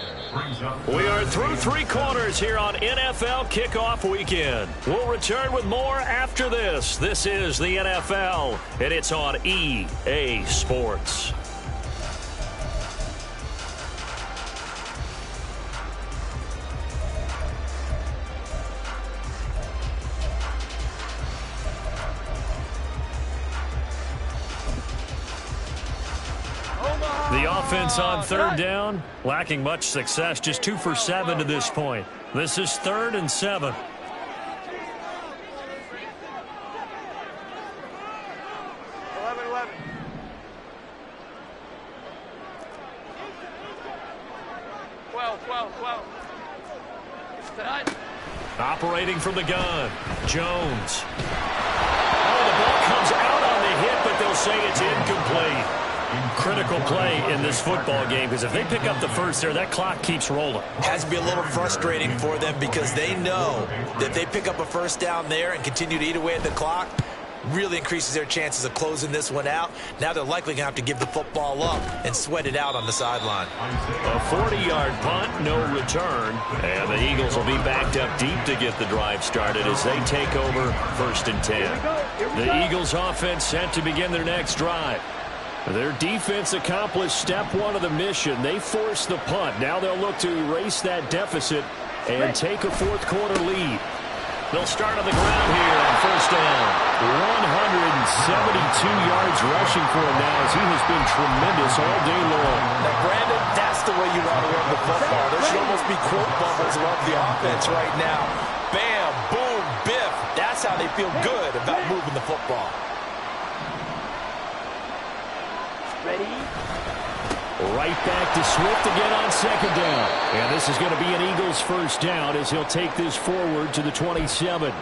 We are through 3 quarters here on NFL Kickoff Weekend. We'll return with more after this. This is the NFL, and it's on EA Sports. The offense on 3rd down, lacking much success, just 2 for 7 to this point. This is 3rd and 7. 12. Operating from the gun, Jones. Oh, the ball comes out on the hit, but they'll say it's incomplete. Critical play in this football game, because if they pick up the first there, that clock keeps rolling. Has to be a little frustrating for them because they know that if they pick up a first down there and continue to eat away at the clock, really increases their chances of closing this one out. Now they're likely going to have to give the football up and sweat it out on the sideline. A 40-yard punt, no return. And the Eagles will be backed up deep to get the drive started as they take over 1st and 10. The Eagles offense set to begin their next drive. Their defense accomplished step one of the mission. They forced the punt. Now they'll look to erase that deficit and take a fourth quarter lead. They'll start on the ground here on 1st down. 172 yards rushing for him now as he has been tremendous all day long. Now, Brandon, that's the way you want to run the football. There should almost be quote bubbles above the offense right now. Bam, boom, biff. That's how they feel good about moving the football. Ready? Right back to Swift again on 2nd down. And this is going to be an Eagles 1st down as he'll take this forward to the 27.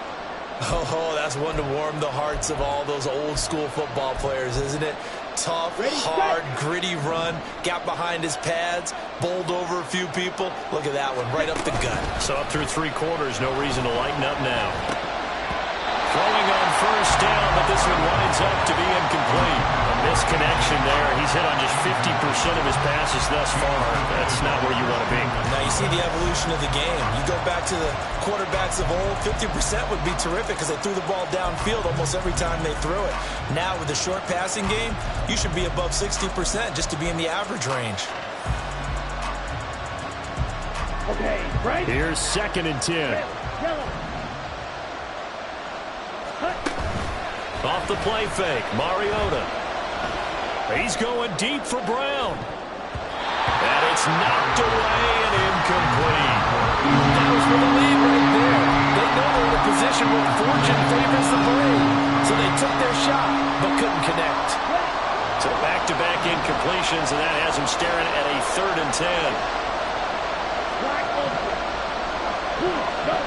Oh, that's one to warm the hearts of all those old-school football players, isn't it? Tough, hard, gritty run. Got behind his pads, bowled over a few people. Look at that one, right up the gut. So up through 3 quarters, no reason to lighten up now. Throwing on 1st down, but this one winds up to be incomplete. A misconnection there. He's hit on just 50% of his passes thus far. That's not where you want to be. Now you see the evolution of the game. You go back to the quarterbacks of old, 50% would be terrific because they threw the ball downfield almost every time they threw it. Now with the short passing game, you should be above 60% just to be in the average range. Okay, right? Here's 2nd and 10. Yellow. Off the play fake, Mariota. He's going deep for Brown. And it's knocked away and incomplete. That was for the lead right there. They know they're in a position where fortune favors the brave. So they took their shot, but couldn't connect. So back-to-back incompletions, and that has him staring at a 3rd and 10. Black ultra. Go.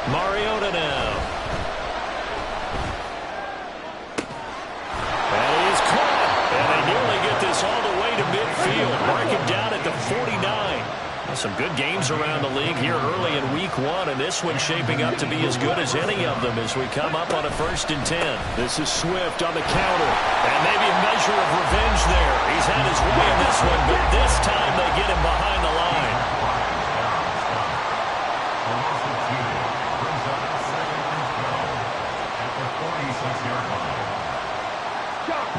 Mariota now. And he is caught. And they nearly get this all the way to midfield. Mark him down at the 49. Some good games around the league here early in week 1, and this one's shaping up to be as good as any of them as we come up on a 1st and 10. This is Swift on the counter. And maybe a measure of revenge there. He's had his way in this one, but this time they get him behind the line.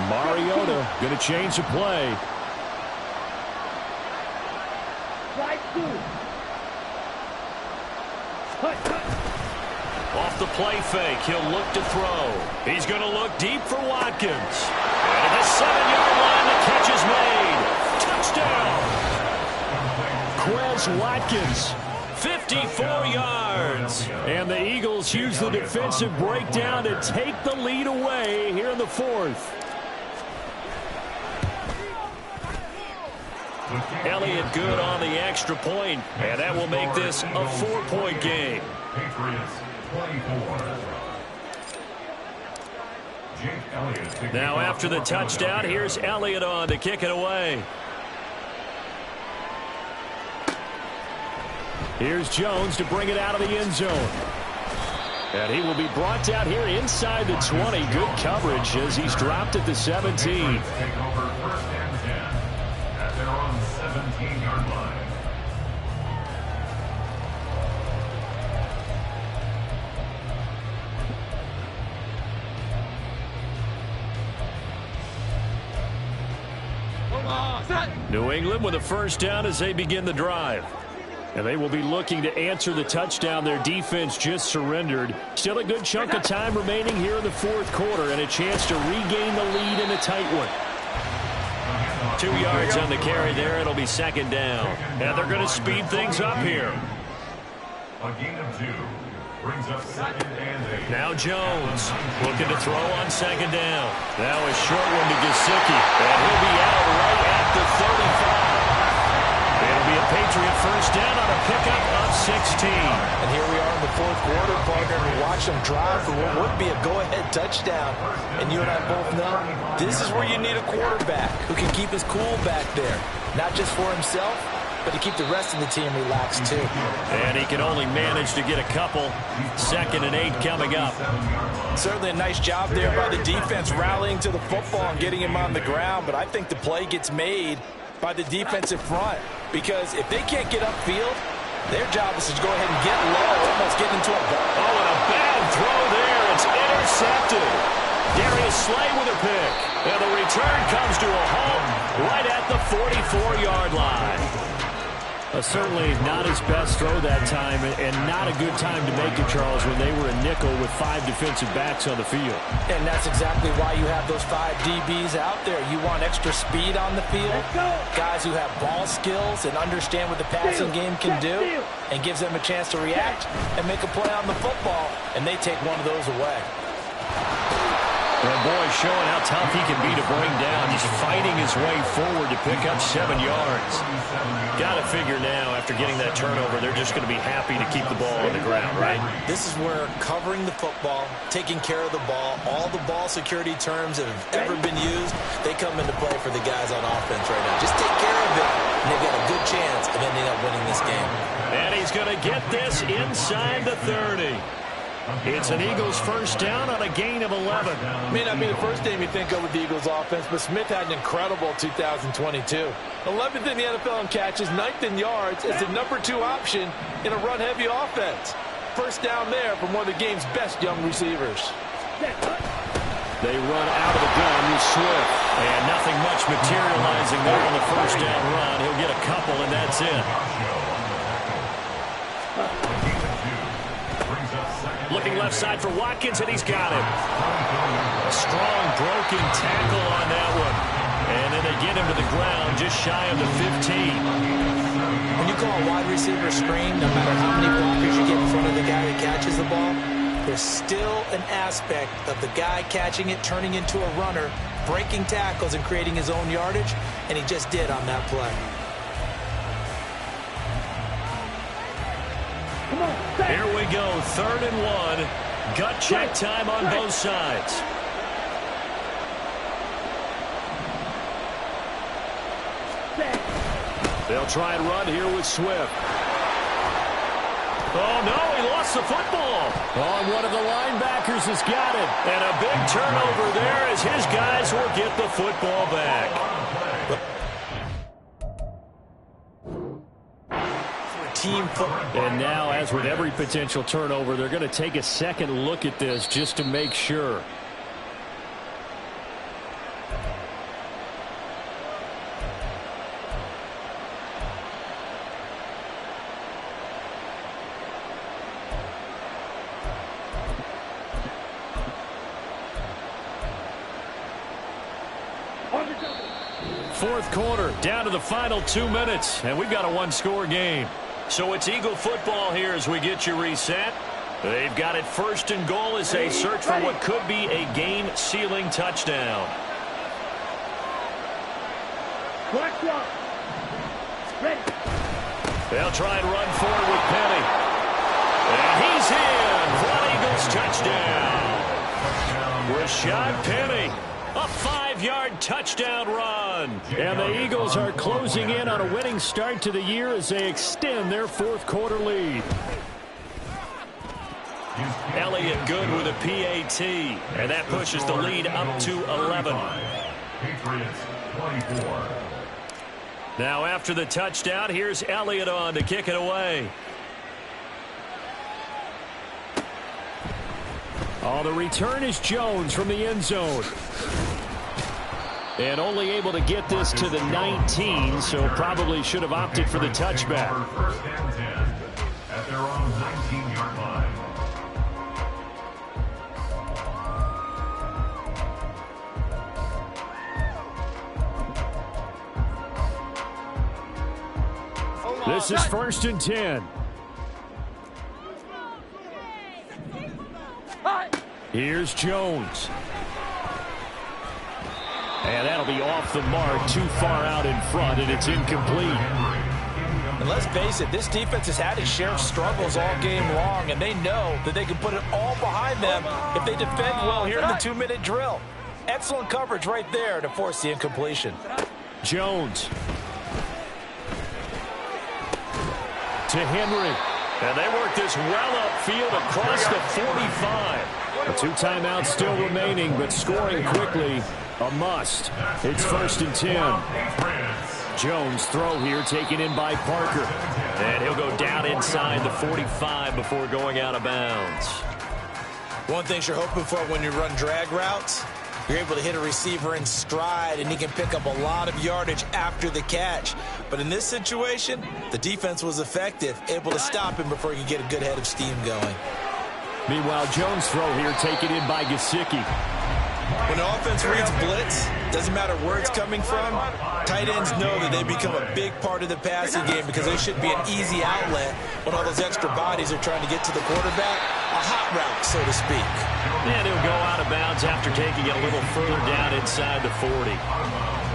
Mariota going to change the play. Slide through. Off the play fake, he'll look to throw. He's going to look deep for Watkins. And at the 7-yard line, the catch is made. Touchdown! Quez Watkins, 54 yards. And the Eagles use the defensive breakdown to take the lead away here in the 4th. Elliott good on the extra point, and that will make this a 4-point game. Patriots 24. Jake Elliott. Now after the touchdown, here's Elliott on to kick it away. Here's Jones to bring it out of the end zone. And he will be brought down here inside the 20. Good coverage as he's dropped at the 17. Take over 1st and 10 at their own 17-yard line. New England with a 1st down as they begin the drive. And they will be looking to answer the touchdown their defense just surrendered. Still a good chunk of time remaining here in the 4th quarter and a chance to regain the lead in a tight one. 2 yards on the carry there. It'll be 2nd down. And they're going to speed things up here. A gain of 2 brings up 2nd and 8. Now Jones looking to throw on 2nd down. Now a short one to Gesicki, and he'll be out right at the 35. It'll be a Patriot first down on a pickup of 16. And here we are in the 4th quarter, partner, and we watch them drive for what would be a go-ahead touchdown. And you and I both know this is where you need a quarterback who can keep his cool back there, not just for himself, but to keep the rest of the team relaxed too. And he can only manage to get a couple. 2nd and 8 coming up. Certainly a nice job there by the defense rallying to the football and getting him on the ground, but I think the play gets made by the defensive front, because if they can't get upfield, their job is to go ahead and get low, almost get into a ball. Oh, and a bad throw there. It's intercepted. Darius Slay with a pick. And the return comes to a halt right at the 44-yard line. Certainly not his best throw that time, and not a good time to make it, Charles, when they were a nickel with 5 defensive backs on the field. And that's exactly why you have those 5 DBs out there. You want extra speed on the field, guys who have ball skills and understand what the passing game can do, and gives them a chance to react and make a play on the football, and they take one of those away. And boy, showing how tough he can be to bring down, just fighting his way forward to pick up 7 yards. Got to figure now, after getting that turnover, they're just going to be happy to keep the ball on the ground, right? This is where covering the football, taking care of the ball, all the ball security terms that have ever been used, they come into play for the guys on offense right now. Just take care of it, and they've got a good chance of ending up winning this game. And he's going to get this inside the 30. It's an Eagles first down on a gain of 11. May not be the first game you think of with the Eagles offense, but Smith had an incredible 2022. 11th in the NFL in catches, 9th in yards, as the #2 option in a run-heavy offense. First down there from one of the game's best young receivers. They run out of the gun with Swift. And nothing much materializing there on the first down run. He'll get a couple, and that's it. Looking left side for Watkins, and he's got him. A strong broken tackle on that one. And then they get him to the ground just shy of the 15. When you call a wide receiver screen, no matter how many blockers you get in front of the guy that catches the ball, there's still an aspect of the guy catching it, turning into a runner, breaking tackles and creating his own yardage, and he just did on that play. Here we go, 3rd and 1. Gut check time on both sides. They'll try and run here with Swift. Oh, no, he lost the football. Oh, and one of the linebackers has got it. And a big turnover there as his guys will get the football back. Team football. And now, as with every potential turnover, they're going to take a second look at this just to make sure. Fourth quarter, down to the final 2 minutes, and we've got a one-score game. So it's Eagle football here as we get you reset. They've got it 1st and goal as they search for what could be a game-sealing touchdown. They'll try and run forward with Penny. And he's in for an Eagles touchdown. Rashad Penny. A 5-yard touchdown run. And the Eagles are closing in on a winning start to the year as they extend their 4th quarter lead. Elliott good with a PAT. And that pushes the lead up to 11. Patriots 24. Now after the touchdown, here's Elliott on to kick it away. Oh, the return is Jones from the end zone. And only able to get this to the 19, so probably should have opted for the touchback. First and 10 at their own 19-yard line. This is 1st and 10. Here's Jones. And that'll be off the mark, too far out in front, and it's incomplete. And let's face it, this defense has had its share of struggles all game long, and they know that they can put it all behind them if they defend well here in the 2-minute drill. Excellent coverage right there to force the incompletion. Jones. To Henry. And they work this well upfield across the 45. A 2 timeouts still remaining, but scoring quickly, a must. It's 1st and 10. Jones throw here taken in by Parker. And he'll go down inside the 45 before going out of bounds. One thing you're hoping for when you run drag routes, you're able to hit a receiver in stride, and he can pick up a lot of yardage after the catch. But in this situation, the defense was effective, able to stop him before he could get a good head of steam going. Meanwhile, Jones' throw here taken in by Gesicki. When the offense reads blitz, doesn't matter where it's coming from, tight ends know that they become a big part of the passing game because they should be an easy outlet when all those extra bodies are trying to get to the quarterback. A hot route, so to speak. And he'll go out of bounds after taking it a little further down inside the 40.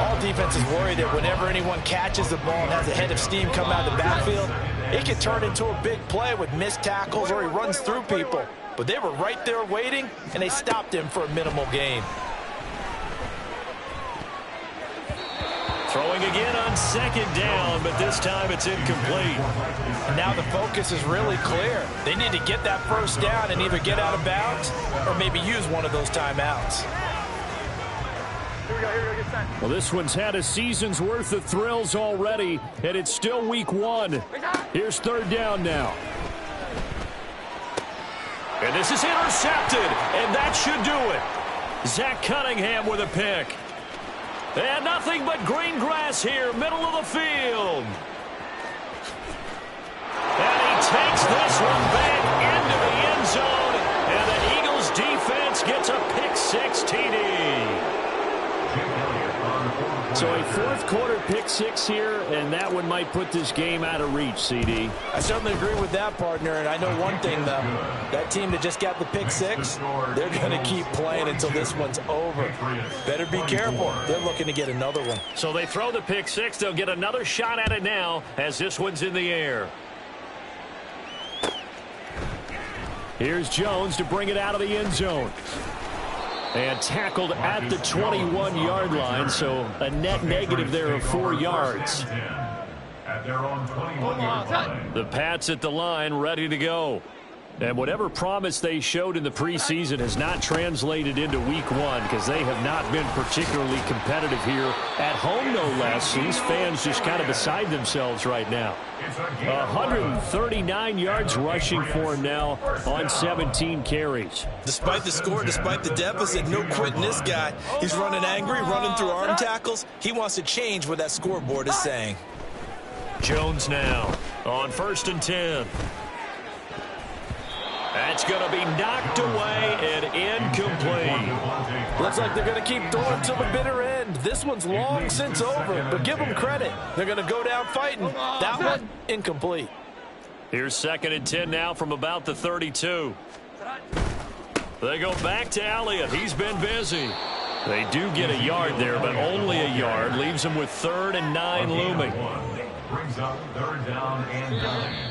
All defenses worry that whenever anyone catches the ball and has a head of steam come out of the backfield, it can turn into a big play with missed tackles or he runs through people. But they were right there waiting, and they stopped him for a minimal gain. Throwing again on 2nd down, but this time it's incomplete. And now the focus is really clear. They need to get that 1st down and either get out of bounds or maybe use one of those timeouts. Well, this one's had a season's worth of thrills already, and it's still week 1. Here's 3rd down now. And this is intercepted, and that should do it. Zach Cunningham with a pick. And nothing but green grass here, middle of the field. And he takes this one back into the end zone, and the Eagles defense gets a pick-6 TD. So a 4th quarter pick-6 here, and that one might put this game out of reach, CD. I certainly agree with that, partner, and I know one thing, though. That team that just got the pick-6, they're going to keep playing until this one's over. Better be careful. They're looking to get another one. So they throw the pick-6. They'll get another shot at it now as this one's in the air. Here's Jones to bring it out of the end zone. And tackled at the 21-yard line, so a net negative there of 4 yards. At their own 21-yard line. The Pats at the line, ready to go. And whatever promise they showed in the preseason has not translated into week 1 because they have not been particularly competitive here at home, no less. These fans just kind of beside themselves right now. 139 yards rushing for him now on 17 carries. Despite the score, despite the deficit, no quitting this guy. He's running angry, running through arm tackles. He wants to change what that scoreboard is saying. Jones now on 1st and 10. That's going to be knocked away and incomplete. Looks like they're going to keep throwing till the bitter end. This one's long since over, but give them credit. They're going to go down fighting. That one, incomplete. Here's 2nd and 10 now from about the 32. They go back to Elliott. He's been busy. They do get a yard there, but only a yard. Leaves them with 3rd and 9 looming. Brings up 3rd down and 9.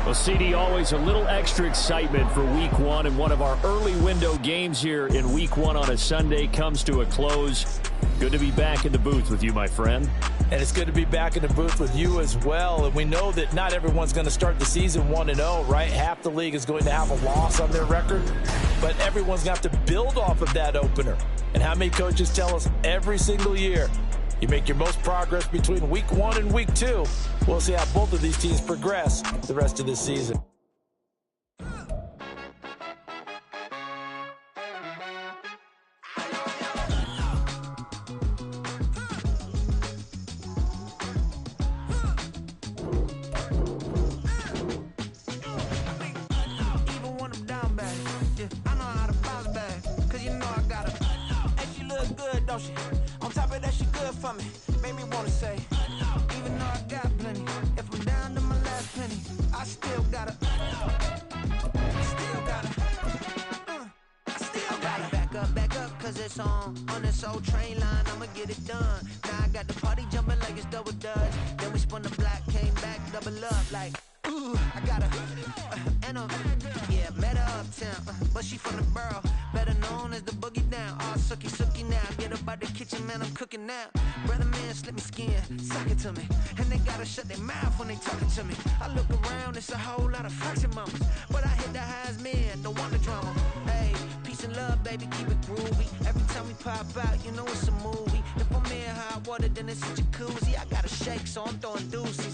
Well, CD, always a little extra excitement for week 1, and one of our early window games here in week 1 on a Sunday comes to a close. Good to be back in the booth with you, my friend. And it's good to be back in the booth with you as well. And we know that not everyone's going to start the season 1-0, right? Half the league is going to have a loss on their record. But everyone's going to have to build off of that opener. And how many coaches tell us every single year, you make your most progress between week 1 and week 2. We'll see how both of these teams progress the rest of this season. On top of that, she good for me. Made me wanna say, even though I got plenty, if I'm down to my last penny, I still gotta. song on this old train line, I'ma get it done. Now I got the party jumping like it's double dutch. Then we spun the block, came back, double up like, ooh, I got her, and yeah, met her uptown, but she from the borough, better known as the boogie down. All sookie now, get up out the kitchen, man, I'm cooking now. Brother man, slip me skin, suck it to me, and they gotta shut their mouth when they talking to me. I look around, it's a whole lot of fraction mamas, but I hit the highs, man, don't want the drama. Hey, peace and love, baby, keep it groovy. Every time we pop out, you know it's a movie. If I'm in hot water, then it's a jacuzzi. I gotta shake, so I'm throwing deuces.